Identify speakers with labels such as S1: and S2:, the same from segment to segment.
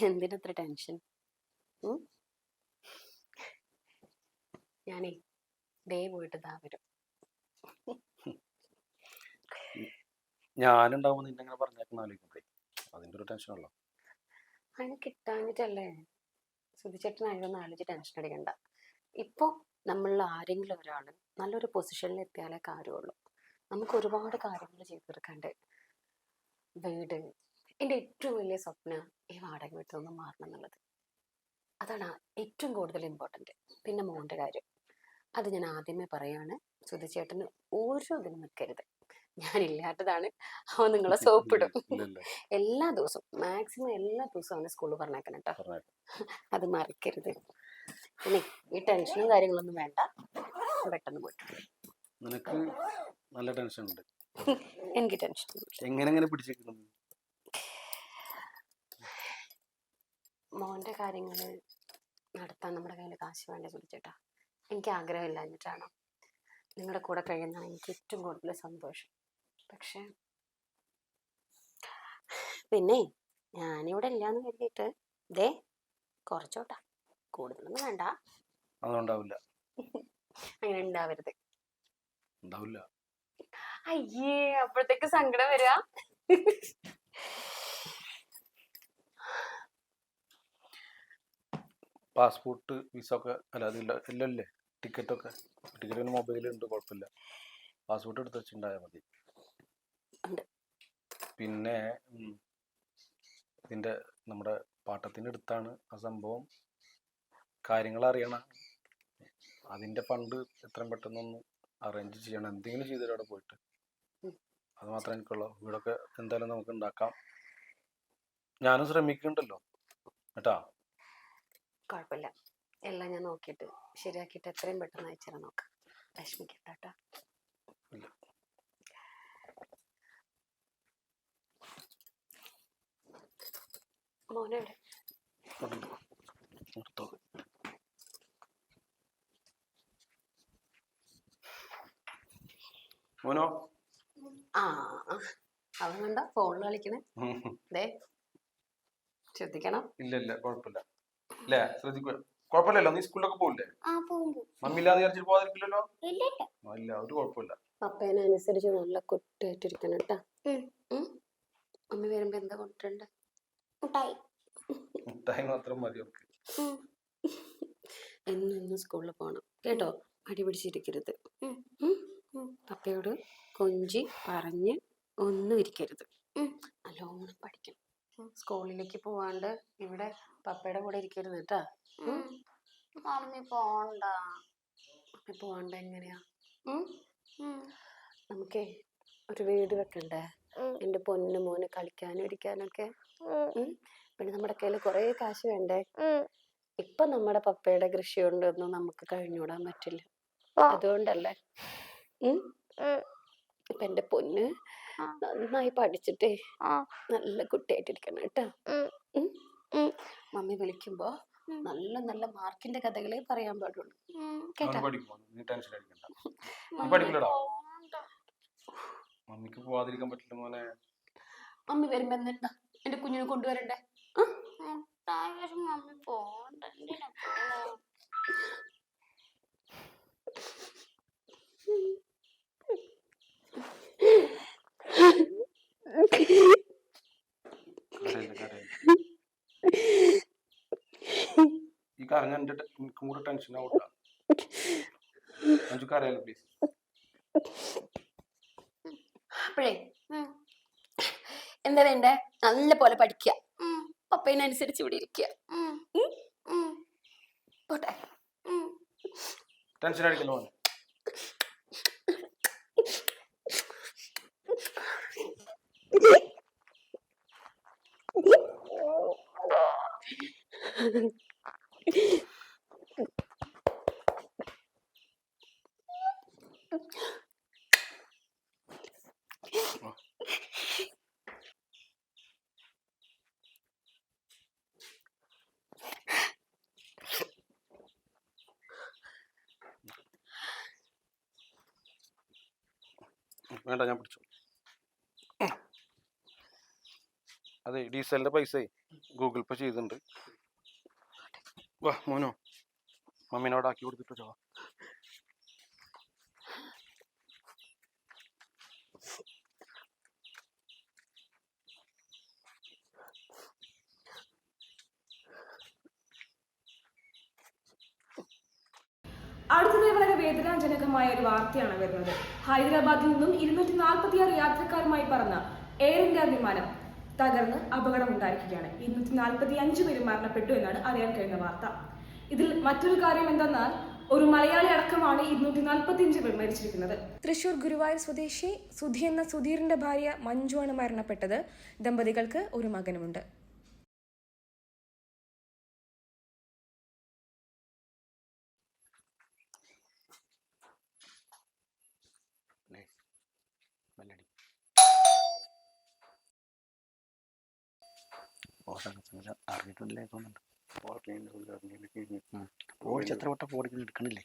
S1: എന്തിനത്ര tension? ഞാനേ ദേ പോയിട്ട് ദാ വരും.
S2: ഞാനുണ്ടാവുമ്പോ നിന്നെ ഇങ്ങനെ പറഞ്ഞേക്കുന്ന ആലോചിക്കുമ്പോഴേ അതിന്റെ ഒരു ടെൻഷനുള്ളൂ.
S1: അതിന് കിട്ടാഞ്ഞിട്ടല്ലേ? സുധിച്ചേട്ടനായിരുന്നു ആലോചിച്ച് ടെൻഷൻ അടിക്കണ്ട. ഇപ്പോൾ നമ്മളിൽ ആരെങ്കിലും ഒരാൾ നല്ലൊരു പൊസിഷനിൽ എത്തിയാലേ കാര്യമുള്ളൂ. നമുക്ക് ഒരുപാട് കാര്യങ്ങൾ ചെയ്തു തീർക്കാണ്ട്. വീട്, എൻ്റെ ഏറ്റവും വലിയ സ്വപ്നം ഈ വാടക വീട്ടിൽ നിന്ന് മാറണം എന്നുള്ളത്. അതാണ് ഏറ്റവും കൂടുതൽ ഇമ്പോർട്ടൻറ്റ്. പിന്നെ മോൻ്റെ കാര്യം, അത് ഞാൻ ആദ്യമേ പറയാണ്. സുധിച്ചേട്ടന് ഓരോ ഇതിനും നിൽക്കരുത്. ഞാനില്ലാത്തതാണ് അവൻ നിങ്ങളെ സോപ്പിടും. എല്ലാ ദിവസവും മാക്സിമം എല്ലാ ദിവസവും അവനെ സ്കൂളിൽ പറഞ്ഞേക്കണം കേട്ടോ. അത് മറക്കരുത്. പിന്നെ ഈ ടെൻഷനും കാര്യങ്ങളൊന്നും വേണ്ട, പെട്ടെന്ന് പോയിട്ട്.
S2: നിനക്ക് നല്ല ടെൻഷൻ ഉണ്ട്.
S1: എനിക്ക് ടെൻഷൻ
S2: എങ്ങനെ പിടിച്ചേക്കുന്നത്?
S1: മോൻ്റെ കാര്യങ്ങൾ നടത്താൻ നമ്മുടെ കയ്യിൽ കാശ് വേണ്ട സുധിച്ചേട്ടാ. എനിക്ക് ആഗ്രഹമില്ല എന്നിട്ടാണോ? നിങ്ങളുടെ കൂടെ കഴിയുന്നതാണ് എനിക്ക് ഏറ്റവും കൂടുതൽ സന്തോഷം. പക്ഷെ പിന്നെ ഞാനിവിടെ ഇല്ലാന്ന് കരുതിയിട്ട് ദേ കുറച്ചോട്ടാ, കൂടുതലൊന്നും വേണ്ട.
S2: അതുണ്ടാവില്ല.
S1: അങ്ങനെ ഉണ്ടാവരുത്.
S2: ഉണ്ടാവില്ല.
S1: അയ്യേ, അപ്പോഴത്തേക്ക് സങ്കടം വരിക.
S2: പാസ്പോർട്ട് വിസ ഒക്കെ അല്ലാതെ ഇല്ലല്ലേ? ടിക്കറ്റ് മൊബൈലുണ്ട്, കുഴപ്പമില്ല. പാസ്പോർട്ട് എടുത്ത് വെച്ചിട്ടുണ്ടായാൽ മതി. പിന്നെ ഇതിന്റെ നമ്മുടെ പാട്ടത്തിന് അടുത്താണ് ആ സംഭവം. കാര്യങ്ങൾ അറിയണം. അതിന്റെ ഫണ്ട് എത്രയും പെട്ടെന്നൊന്ന് അറേഞ്ച് ചെയ്യണം. എന്തെങ്കിലും ചെയ്തിട്ട് അവിടെ പോയിട്ട്. അത് മാത്രമേ എനിക്കുള്ളൂ. വീടൊക്കെ എന്തായാലും നമുക്ക് ഉണ്ടാക്കാം. ഞാനും ശ്രമിക്കുന്നുണ്ടല്ലോ കേട്ടാ.
S1: കുഴപ്പമില്ല, എല്ലാം ഞാൻ നോക്കിയിട്ട് ശരിയാക്കിയിട്ട് എത്രയും പെട്ടെന്ന് അയച്ചുതരാൻ നോക്കാം. വിഷമിക്കട്ടാ. മോനെവിടെ?
S2: മോനോ?
S1: ആ, അവൻ കണ്ട ഫോണിൽ കളിക്കണേ. ശ്രദ്ധിക്കണം.
S2: ഇല്ല കുഴപ്പമില്ല. അല്ലേ? ശ്രദ്ധിക്കുക. കുഴപ്പമില്ലല്ലോ? നീ സ്കൂളിലൊക്കെ പോകില്ലേ? മമ്മി ഇല്ലാതെ വിചാരിച്ചിട്ട് പോകാതിരിക്കില്ലല്ലോ? ഇല്ല, ഒരു കുഴപ്പമില്ല.
S1: പപ്പേനെ അനുസരിച്ച് നല്ല കുട്ടിയായിട്ടിരിക്കണം കേട്ടാ. മമ്മി വരുമ്പോ എന്താ കൊണ്ടുണ്ട്?
S2: മുട്ടായി മാത്രം മതി അവർക്ക്.
S1: എന്നും സ്കൂളിൽ പോകണം കേട്ടോ. അടി പിടിച്ചിരിക്കരുത്. പപ്പയോട് കൊഞ്ചി പറഞ്ഞ് ഒന്നും ഇരിക്കരുത്. നല്ലോണം പഠിക്കണം. സ്കൂളിലേക്ക് പോവാണ്ട് ഇവിടെ പപ്പയുടെ കൂടെ ഇരിക്കരുത് കേട്ടാ. മമ്മി പോണ്ട. മമ്മി പോണ്ട എങ്ങനെയാ? നമുക്കേ ഒരു വീട് വെക്കണ്ടേ? എന്റെ പൊന്നു മോന് കളിക്കാനും ഇരിക്കാനൊക്കെ. പിന്നെ നമ്മുടെ കയ്യിൽ കുറെ കാശ് വേണ്ടേ? ഇപ്പൊ നമ്മുടെ പപ്പയുടെ കൃഷി കൊണ്ടൊന്നും നമുക്ക് കഴിഞ്ഞുകൂടാൻ പറ്റില്ല. അതുകൊണ്ടല്ലേ. ഇപ്പൊ എന്റെ പൊന്ന് നന്നായി പഠിച്ചിട്ടേ നല്ല കുട്ടിയായിട്ടിരിക്കണം കേട്ടോ. മമ്മി വിളിക്കുമ്പോ നല്ല നല്ല മാർക്കിന്റെ കഥകളെ പറയാൻ പാടുള്ളൂ കേട്ടോ.
S2: മമ്മിക്ക് പോവാതിരിക്കാൻ പറ്റില്ല മോനെ.
S1: മമ്മി വരുമ്പോ എന്താ എന്റെ കുഞ്ഞിനെ കൊണ്ടുവരണ്ടേ? മമ്മി പോണ്ട.
S2: ഈ കരഞ്ഞ എനിക്കും കൂടെ ടെൻഷൻ ആവൂട്ട. അറിയാലോ പ്ലീസ്.
S1: അപ്പോഴേ എന്താ വേണ്ടേ? നല്ല പോലെ പഠിക്കുക, പപ്പേനനുസരിച്ച് ഇവിടെ ഇരിക്കുക. പോട്ടെ.
S2: ടെൻഷൻ അടിക്കുന്നു. വേണ്ട, ഞാൻ പിടിച്ചു. അതെ ഡീസലിന്റെ പൈസ ഗൂഗിൾ പേ ചെയ്തിട്ടുണ്ട്. വാ മോനോ, മമ്മീനോട് ആക്കി കൊടുത്തിട്ട് വാ.
S3: അടുത്തത് വളരെ വേദനാജനകമായ ഒരു വാർത്തയാണ് വരുന്നത്. ഹൈദരാബാദിൽ നിന്നും 246 യാത്രക്കാരുമായി പറന്ന എയർ ഇന്ത്യ വിമാനം തകർന്ന് അപകടമുണ്ടായിരിക്കുകയാണ്. 245 പേര് മരണപ്പെട്ടു എന്നാണ് അറിയാൻ കഴിഞ്ഞ വാർത്ത. ഇതിൽ മറ്റൊരു കാര്യം എന്തെന്നാൽ ഒരു മലയാളി അടക്കമാണ് 245 പേർ മരിച്ചിരിക്കുന്നത്. തൃശൂർ ഗുരുവായൂർ സ്വദേശി സുധി എന്ന സുധീറിന്റെ ഭാര്യ മഞ്ജു ആണ് മരണപ്പെട്ടത്. ദമ്പതികൾക്ക് ഒരു മകനുമുണ്ട്.
S4: അറിഞ്ഞിട്ടില്ലേ തോന്നുന്നുണ്ട്. ഓടിച്ചെത്ര വട്ടം ഓടിക്കുന്ന എടുക്കണില്ലേ?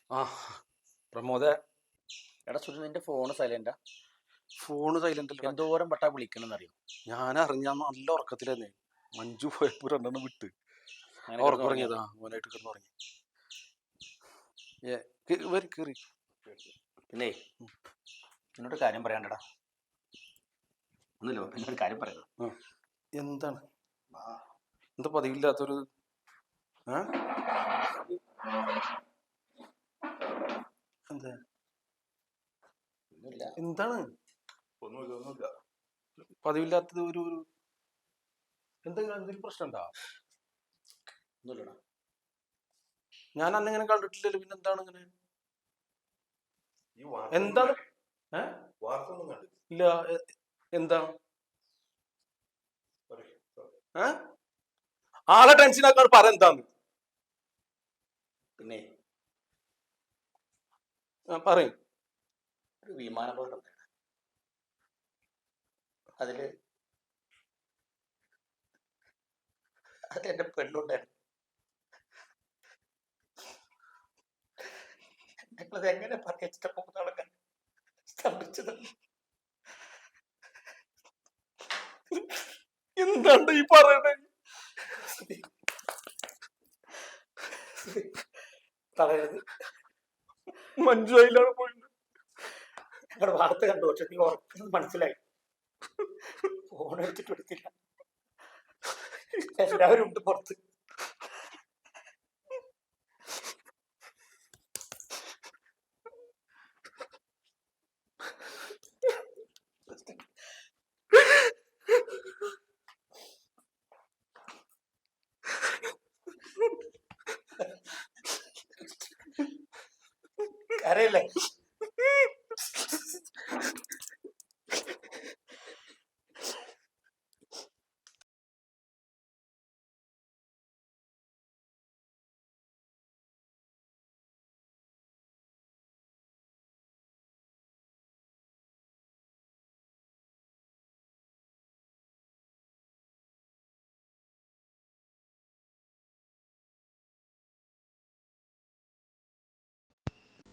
S2: ആ പ്രമോദ,
S4: എടാ സുധി, നിന്റെ ഫോണ് സൈലന്റാ?
S2: ഫോണ് സൈലന്റ് അല്ല.
S4: എന്തോരം വട്ടാ വിളിക്കണമെന്ന് അറിയോ?
S2: ഞാൻ അറിഞ്ഞ നല്ല ഉറക്കത്തിലെന്നെ. മഞ്ജു പോയപ്പോ രണ്ടെണ്ണം വിട്ട്
S4: അങ്ങനെ
S2: ഉറക്കുറങ്ങിയതാ. മോനായിട്ട് കിടന്ന് ഉറങ്ങി. കേറി.
S4: പിന്നെ എന്നോട് കാര്യം പറയാണ്ടടാ. ഒന്നുമില്ലോ, എന്നോട് കാര്യം പറയാം.
S2: എന്താണ്? എന്താ പതിവില്ലാത്തൊരു എന്താ? എന്താണ് പതിവില്ലാത്തത്? ഒരു എന്തെങ്കിലും പ്രശ്നം ഉണ്ടാ?
S4: ഒന്നുമില്ലടാ.
S2: ഞാൻ അന്നിങ്ങനെ കണ്ടിട്ടില്ലല്ലോ. പിന്നെ എന്താണ് ഇങ്ങനെ? എന്താണ്? ഇല്ല. എന്താ ആളെ ടെൻഷൻ ആക്കാണ്? പറ എന്താന്ന്.
S4: പിന്നെ
S2: പറയും.
S4: ഒരു വിമാനാപകടം ഉണ്ടായിരുന്നു. അതില് എന്റെ പെണ്ണുണ്ടായിരുന്നു. ഞങ്ങളത് എങ്ങനെ പറയാ പോകുന്ന സ്തംഭിച്ചത്.
S2: എന്താണ്ട് ഈ പറയണേ?
S4: പറയരുത്.
S2: മഞ്ജു അതിലാണ് പോയിട്ട്
S4: ഞങ്ങളുടെ വാർത്ത കണ്ടു. പക്ഷെ നീ ഉറക്കുന്നത് മനസ്സിലായി. ഫോൺ എടുത്തിട്ട് എടുത്തില്ല. എല്ലാവരും ഉണ്ട് പുറത്ത്. കരയല്ലേ?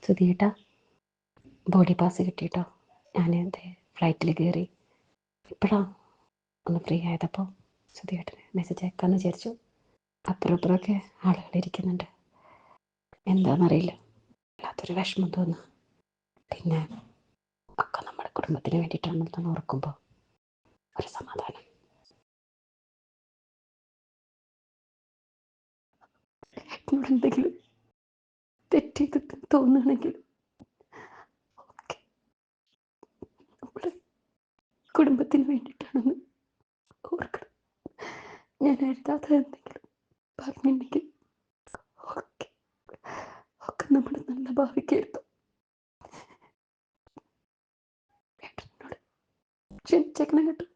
S1: സുധിയേട്ടാ, ബോഡി പാസ് കിട്ടിയിട്ടോ. ഞാൻ എൻ്റെ ഫ്ലൈറ്റിൽ കയറി ഇപ്പോഴാണ് ഒന്ന് ഫ്രീ ആയതപ്പോൾ സുധിയേട്ടന് മെസ്സേജ് അയക്കാമെന്ന് വിചാരിച്ചു. അപ്പുറം ഇപ്പുറമൊക്കെ ആളുകൾ ഇരിക്കുന്നുണ്ട്. എന്താണെന്നറിയില്ല, വല്ലാത്തൊരു വിഷമം തോന്നുന്നു. പിന്നെ ഒക്കെ നമ്മുടെ കുടുംബത്തിന് വേണ്ടിയിട്ടാണെന്ന് ഓർക്കുമ്പോൾ ഒരു സമാധാനം. എന്നോട് എന്തെങ്കിലും തെറ്റ് തോന്നുകയാണെങ്കിൽ ഓക്കെ, നമ്മുടെ കുടുംബത്തിന് വേണ്ടിയിട്ടാണെന്ന് ഓർക്കണം. ഞാൻ എഴുതാത്ത എന്തെങ്കിലും പറഞ്ഞിട്ടുണ്ടെങ്കിൽ ഓക്കെ, ഒക്കെ നമ്മുടെ നല്ല ഭാവിക്കായിരുന്നു. എന്നോട് ക്ഷമിച്ചേക്കണം കേട്ടോ.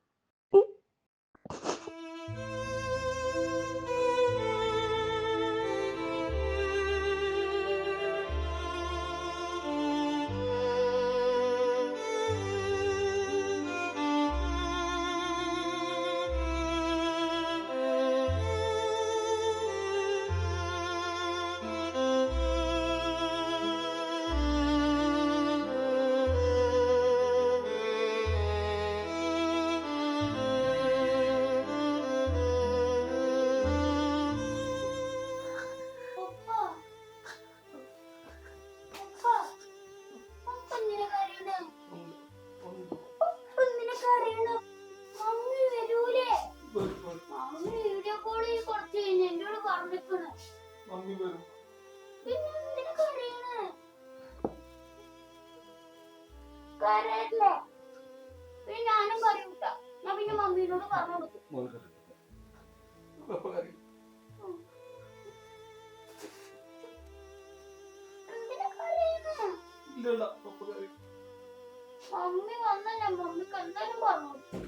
S5: കരയല്ലേ? പിന്നെ ഞാനും കരയൂട്ട. ഞാൻ പിന്നെ മമ്മീനോട് പറഞ്ഞു കൊടുക്കും. എന്തിനാ കരയുന്നെ? മമ്മി വന്നല്ലേ, മമ്മിക്ക് എന്തായാലും പറഞ്ഞു കൊടുക്കും.